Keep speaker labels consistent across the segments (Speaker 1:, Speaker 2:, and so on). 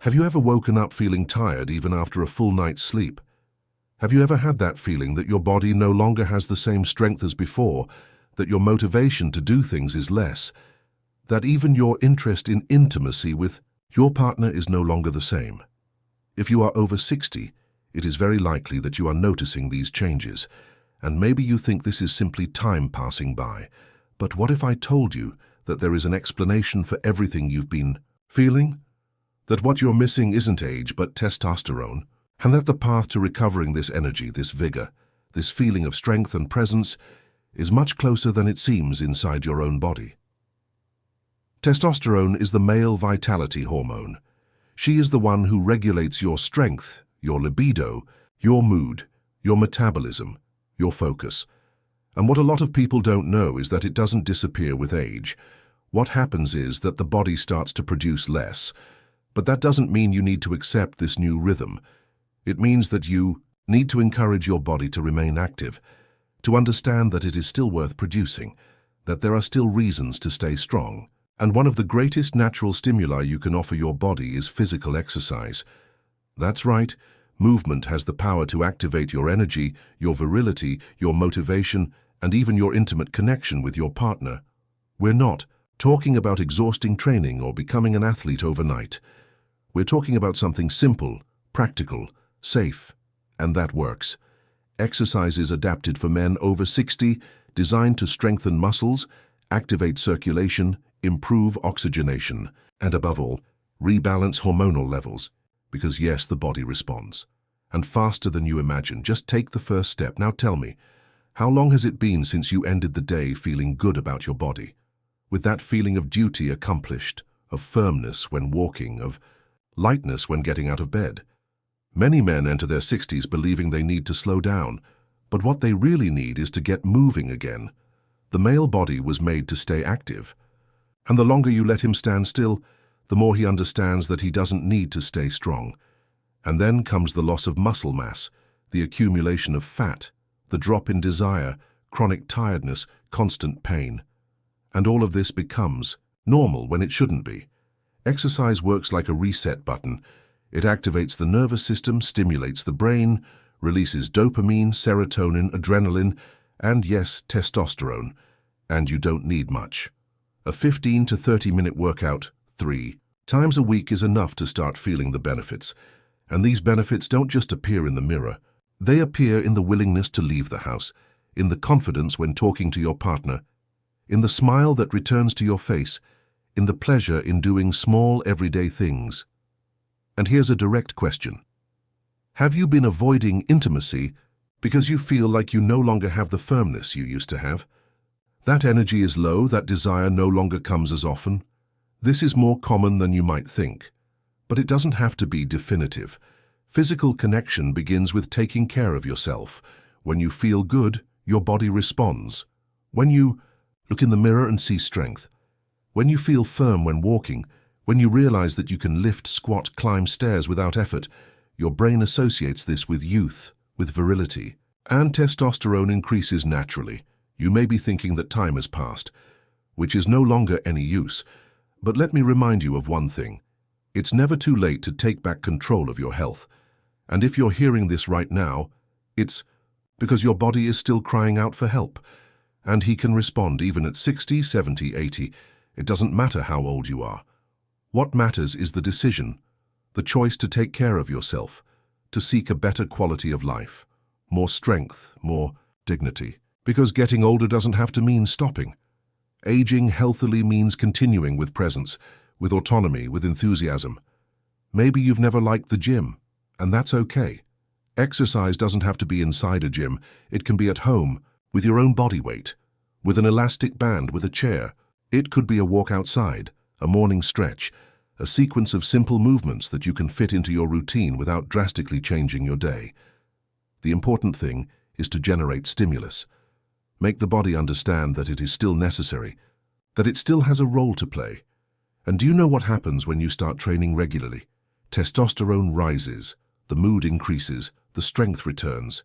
Speaker 1: Have you ever woken up feeling tired even after a full night's sleep? Have you ever had that feeling that your body no longer has the same strength as before, that your motivation to do things is less, that even your interest in intimacy with your partner is no longer the same? If you are over 60, it is very likely that you are noticing these changes, and maybe you think this is simply time passing by. But what if I told you that there is an explanation for everything you've been feeling? That what you're missing isn't age but testosterone, and that the path to recovering this energy, this vigor, this feeling of strength and presence is much closer than it seems inside your own body. Testosterone is the male vitality hormone. She is the one who regulates your strength, your libido, your mood, your metabolism, your focus. And what a lot of people don't know is that it doesn't disappear with age. What happens is that the body starts to produce less. But that doesn't mean you need to accept this new rhythm. It means that you need to encourage your body to remain active, to understand that it is still worth producing, that there are still reasons to stay strong. And one of the greatest natural stimuli you can offer your body is physical exercise. That's right, movement has the power to activate your energy, your virility, your motivation, and even your intimate connection with your partner. We're not talking about exhausting training or becoming an athlete overnight. We're talking about something simple, practical, safe, and that works. Exercises adapted for men over 60, designed to strengthen muscles, activate circulation, improve oxygenation, and above all, rebalance hormonal levels. Because yes, the body responds. And faster than you imagine. Just take the first step. Now tell me, how long has it been since you ended the day feeling good about your body? With that feeling of duty accomplished, of firmness when walking, of lightness when getting out of bed. Many men enter their 60s believing they need to slow down, but what they really need is to get moving again. The male body was made to stay active, and the longer you let him stand still, the more he understands that he doesn't need to stay strong. And then comes the loss of muscle mass, the accumulation of fat, the drop in desire, chronic tiredness, constant pain. And all of this becomes normal when it shouldn't be. Exercise works like a reset button. It activates the nervous system, stimulates the brain, releases dopamine, serotonin, adrenaline, and yes, testosterone. And you don't need much. A 15 to 30-minute workout, 3 times a week is enough to start feeling the benefits. And these benefits don't just appear in the mirror. They appear in the willingness to leave the house, in the confidence when talking to your partner, in the smile that returns to your face, in the pleasure in doing small everyday things. And here's a direct question. Have you been avoiding intimacy because you feel like you no longer have the firmness you used to have? That energy is low, that desire no longer comes as often. This is more common than you might think. But it doesn't have to be definitive. Physical connection begins with taking care of yourself. When you feel good, your body responds. When you look in the mirror and see strength. When you feel firm when walking, when you realize that you can lift, squat, climb stairs without effort, your brain associates this with youth, with virility. And testosterone increases naturally. You may be thinking that time has passed, which is no longer any use. But let me remind you of one thing. It's never too late to take back control of your health. And if you're hearing this right now, it's because your body is still crying out for help. And he can respond even at 60, 70, 80. It doesn't matter how old you are. What matters is the decision, the choice to take care of yourself, to seek a better quality of life, more strength, more dignity. Because getting older doesn't have to mean stopping. Aging healthily means continuing with presence, with autonomy, with enthusiasm. Maybe you've never liked the gym, and that's okay. Exercise doesn't have to be inside a gym. It can be at home, with your own body weight, with an elastic band, with a chair. It could be a walk outside, a morning stretch, a sequence of simple movements that you can fit into your routine without drastically changing your day. The important thing is to generate stimulus. Make the body understand that it is still necessary, that it still has a role to play. And do you know what happens when you start training regularly? Testosterone rises, the mood increases, the strength returns.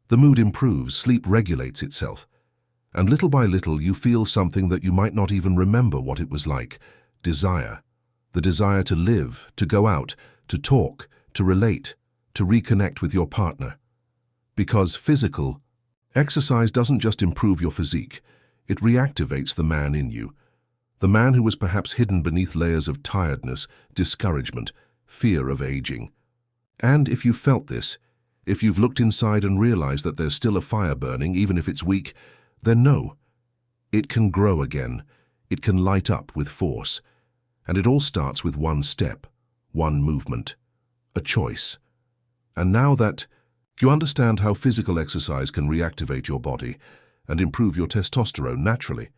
Speaker 1: The mood improves, sleep regulates itself. And little by little you feel something that you might not even remember what it was like. Desire. The desire to live, to go out, to talk, to relate, to reconnect with your partner. Because physical exercise doesn't just improve your physique, it reactivates the man in you. The man who was perhaps hidden beneath layers of tiredness, discouragement, fear of aging. And if you've felt this, if you've looked inside and realized that there's still a fire burning, even if it's weak, then know. It can grow again. It can light up with force. And it all starts with one step, one movement, a choice. And now that you understand how physical exercise can reactivate your body and improve your testosterone naturally,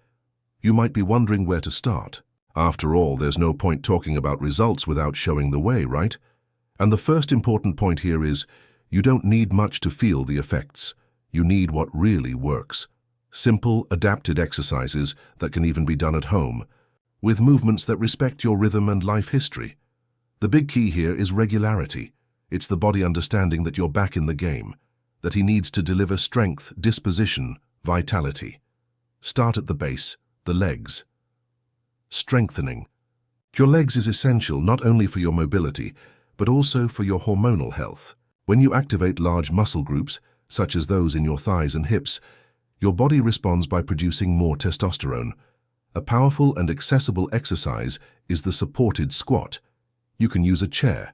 Speaker 1: you might be wondering where to start. After all, there's no point talking about results without showing the way, right? And the first important point here is, you don't need much to feel the effects. You need what really works. Simple, adapted exercises that can even be done at home, with movements that respect your rhythm and life history. The big key here is regularity. It's the body understanding that you're back in the game, that he needs to deliver strength, disposition, vitality. Start at the base, the legs. Strengthening. Your legs is essential not only for your mobility, but also for your hormonal health. When you activate large muscle groups, such as those in your thighs and hips, your body responds by producing more testosterone. A powerful and accessible exercise is the supported squat. You can use a chair.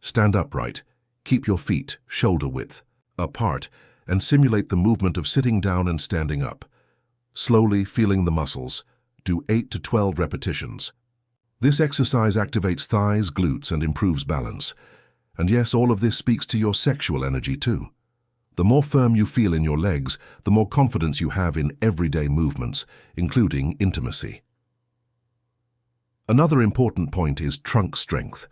Speaker 1: Stand upright, keep your feet shoulder width apart, and simulate the movement of sitting down and standing up. Slowly feeling the muscles, do 8 to 12 repetitions. This exercise activates thighs, glutes, and improves balance. And yes, all of this speaks to your sexual energy too. The more firm you feel in your legs, the more confidence you have in everyday movements, including intimacy. Another important point is trunk strength.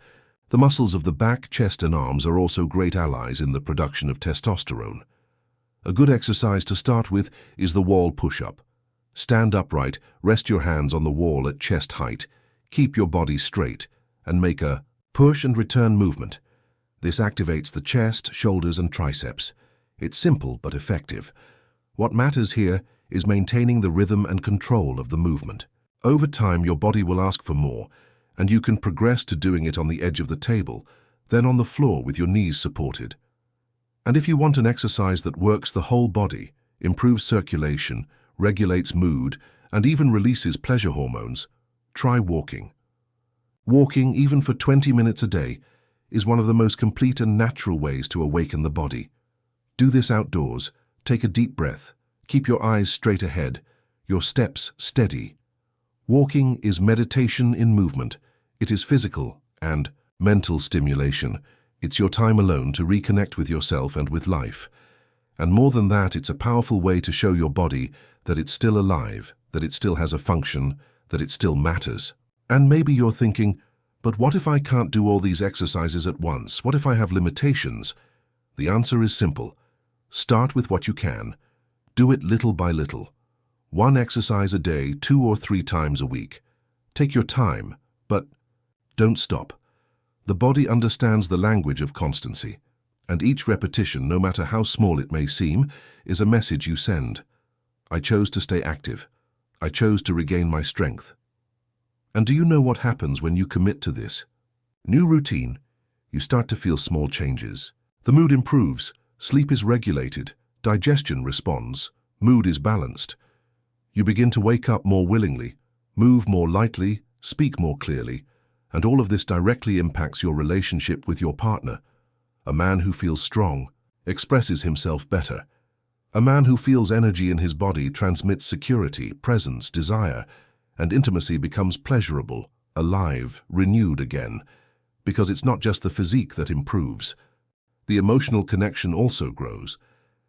Speaker 1: The muscles of the back, chest, and arms are also great allies in the production of testosterone. A good exercise to start with is the wall push-up. Stand upright, rest your hands on the wall at chest height, keep your body straight, and make a push and return movement. This activates the chest, shoulders, and triceps. It's simple but effective. What matters here is maintaining the rhythm and control of the movement. Over time, your body will ask for more, and you can progress to doing it on the edge of the table, then on the floor with your knees supported. And if you want an exercise that works the whole body, improves circulation, regulates mood, and even releases pleasure hormones, try walking. Walking, even for 20 minutes a day, is one of the most complete and natural ways to awaken the body. Do this outdoors, take a deep breath, keep your eyes straight ahead, your steps steady. Walking is meditation in movement. It is physical and mental stimulation. It's your time alone to reconnect with yourself and with life. And more than that, it's a powerful way to show your body that it's still alive, that it still has a function, that it still matters. And maybe you're thinking, but what if I can't do all these exercises at once? What if I have limitations? The answer is simple. Start with what you can. Do it little by little. One exercise a day, 2 or 3 times a week. Take your time, but don't stop. The body understands the language of constancy, and each repetition, no matter how small it may seem, is a message you send. I chose to stay active. I chose to regain my strength. And do you know what happens when you commit to this? New routine. You start to feel small changes. The mood improves, sleep is regulated, digestion responds, mood is balanced. You begin to wake up more willingly, move more lightly, speak more clearly, and all of this directly impacts your relationship with your partner. A man who feels strong expresses himself better. A man who feels energy in his body transmits security, presence, desire, and intimacy becomes pleasurable, alive, renewed again, because it's not just the physique that improves. The emotional connection also grows.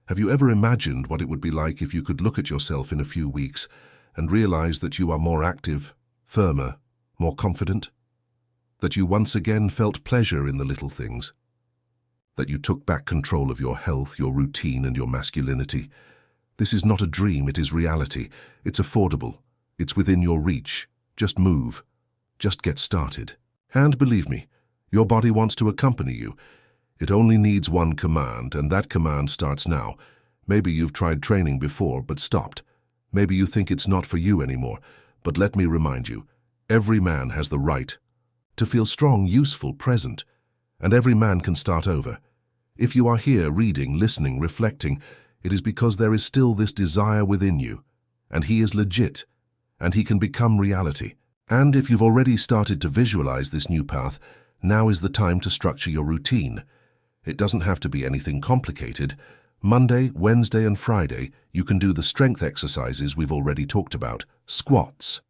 Speaker 1: Have you ever imagined what it would be like if you could look at yourself in a few weeks and realize that you are more active, firmer, more confident? That you once again felt pleasure in the little things? That you took back control of your health, your routine, and your masculinity? This is not a dream, it is reality. It's affordable. It's within your reach. Just move. Just get started. And believe me, your body wants to accompany you. It only needs one command, and that command starts now. Maybe you've tried training before, but stopped. Maybe you think it's not for you anymore, but let me remind you, every man has the right to feel strong, useful, present. And every man can start over. If you are here reading, listening, reflecting, it is because there is still this desire within you, and he is legit, and he can become reality. And if you've already started to visualize this new path, now is the time to structure your routine. It doesn't have to be anything complicated. Monday, Wednesday, and Friday, you can do the strength exercises we've already talked about, squats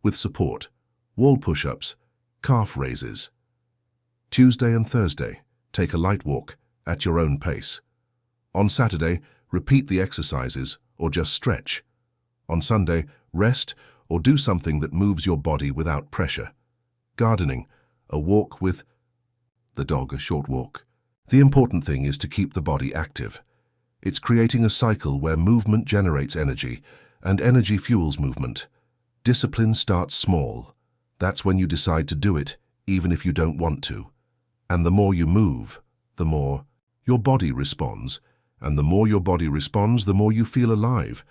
Speaker 1: with support, wall push-ups, calf raises. Tuesday and Thursday, take a light walk at your own pace. On Saturday, repeat the exercises or just stretch. On Sunday, rest or do something that moves your body without pressure. Gardening, a walk with the dog, a short walk. The important thing is to keep the body active. It's creating a cycle where movement generates energy, and energy fuels movement. Discipline starts small. That's when you decide to do it, even if you don't want to. And the more you move, the more your body responds. And the more your body responds, the more you feel alive.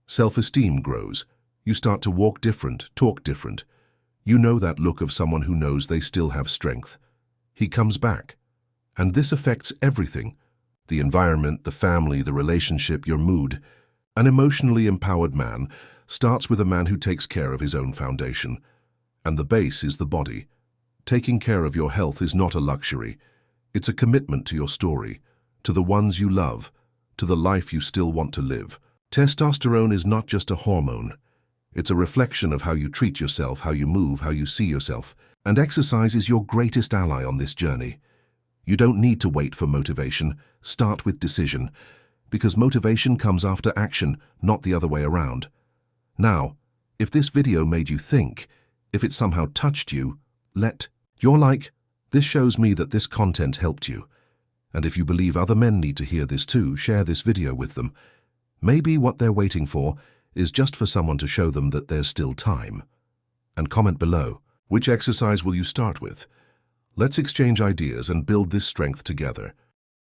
Speaker 1: Self-esteem grows. You start to walk different, talk different. You know that look of someone who knows they still have strength. He comes back. And this affects everything. The environment, the family, the relationship, your mood. An emotionally empowered man starts with a man who takes care of his own foundation. And the base is the body. Taking care of your health is not a luxury. It's a commitment to your story, to the ones you love, to the life you still want to live. Testosterone is not just a hormone. It's a reflection of how you treat yourself, how you move, how you see yourself. And exercise is your greatest ally on this journey. You don't need to wait for motivation. Start with decision. Because motivation comes after action, not the other way around. Now, if this video made you think, if it somehow touched you, you're like, this shows me that this content helped you. And if you believe other men need to hear this too, share this video with them. Maybe what they're waiting for is just for someone to show them that there's still time. And comment below, which exercise will you start with? Let's exchange ideas and build this strength together.